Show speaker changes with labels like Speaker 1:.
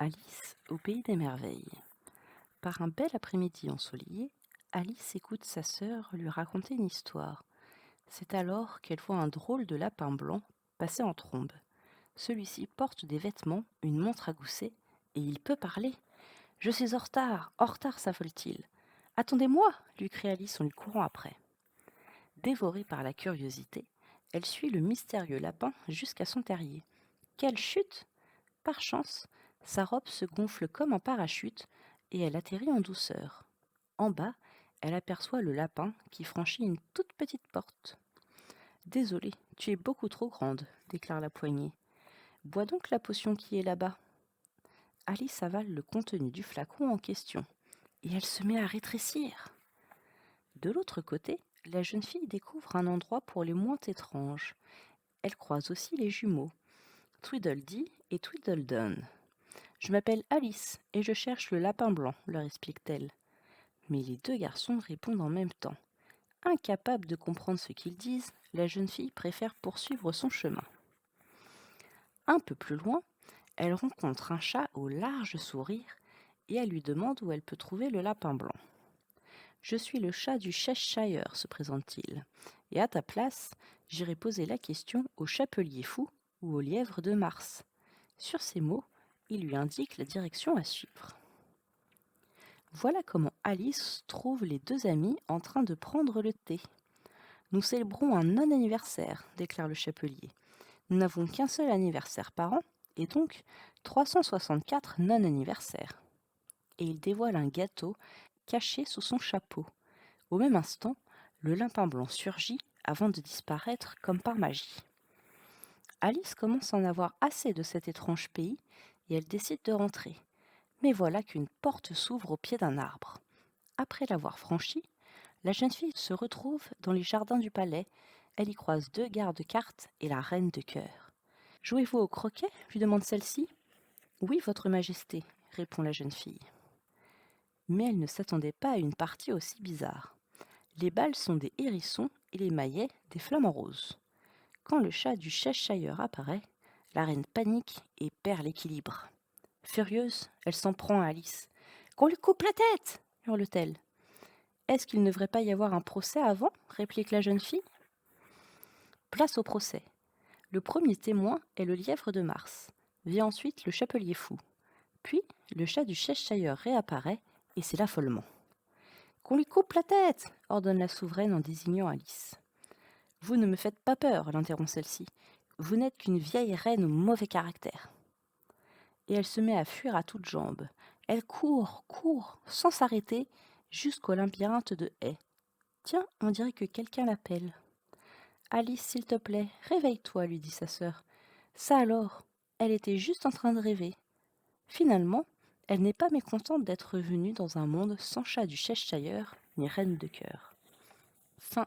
Speaker 1: Alice au pays des merveilles. Par un bel après-midi ensoleillé, Alice écoute sa sœur lui raconter une histoire. C'est alors qu'elle voit un drôle de lapin blanc passer en trombe. Celui-ci porte des vêtements, une montre à gousset, et il peut parler. Je suis en retard, s'affole-t-il. Attendez-moi, lui crie Alice en lui courant après. Dévorée par la curiosité, elle suit le mystérieux lapin jusqu'à son terrier. Quelle chute! Par chance, sa robe se gonfle comme un parachute et elle atterrit en douceur. En bas, elle aperçoit le lapin qui franchit une toute petite porte. Désolée, tu es beaucoup trop grande, déclare la poignée. Bois donc la potion qui est là-bas. Alice avale le contenu du flacon en question et elle se met à rétrécir. De l'autre côté, la jeune fille découvre un endroit pour les moins étranges. Elle croise aussi les jumeaux, Tweedledee et Tweedledum. Je m'appelle Alice et je cherche le lapin blanc, leur explique-t-elle. Mais les deux garçons répondent en même temps. Incapable de comprendre ce qu'ils disent, la jeune fille préfère poursuivre son chemin. Un peu plus loin, elle rencontre un chat au large sourire et elle lui demande où elle peut trouver le lapin blanc. Je suis le chat du Cheshire, se présente-t-il, et à ta place, j'irai poser la question au chapelier fou ou au lièvre de Mars. Sur ces mots, il lui indique la direction à suivre. Voilà comment Alice trouve les deux amis en train de prendre le thé. Nous célébrons un non-anniversaire, déclare le chapelier. Nous n'avons qu'un seul anniversaire par an, et donc 364 non-anniversaires. Et il dévoile un gâteau caché sous son chapeau. Au même instant, le lapin blanc surgit avant de disparaître comme par magie. Alice commence à en avoir assez de cet étrange pays et elle décide de rentrer. Mais voilà qu'une porte s'ouvre au pied d'un arbre. Après l'avoir franchie, la jeune fille se retrouve dans les jardins du palais. Elle y croise deux gardes-cartes et la reine de cœur. « Jouez-vous au croquet ?» lui demande celle-ci. « Oui, votre majesté », répond la jeune fille. Mais elle ne s'attendait pas à une partie aussi bizarre. Les balles sont des hérissons et les maillets des flamants roses. Quand le chat du Cheshire apparaît, la reine panique et perd l'équilibre. Furieuse, elle s'en prend à Alice. « Qu'on lui coupe la tête !» hurle-t-elle. « Est-ce qu'il ne devrait pas y avoir un procès avant ?» réplique la jeune fille. Place au procès. Le premier témoin est le lièvre de Mars. Vient ensuite le chapelier fou. Puis, le chat du Cheshire réapparaît et c'est l'affolement. « Qu'on lui coupe la tête !» ordonne la souveraine en désignant Alice. « Vous ne me faites pas peur, l'interrompt celle-ci. Vous n'êtes qu'une vieille reine au mauvais caractère. » Et elle se met à fuir à toutes jambes. Elle court, sans s'arrêter, jusqu'au labyrinthe de haies. Tiens, on dirait que quelqu'un l'appelle. « Alice, s'il te plaît, réveille-toi, lui dit sa sœur. Ça alors, elle était juste en train de rêver. Finalement, elle n'est pas mécontente d'être venue dans un monde sans chat du Cheshire ni reine de cœur. Fin.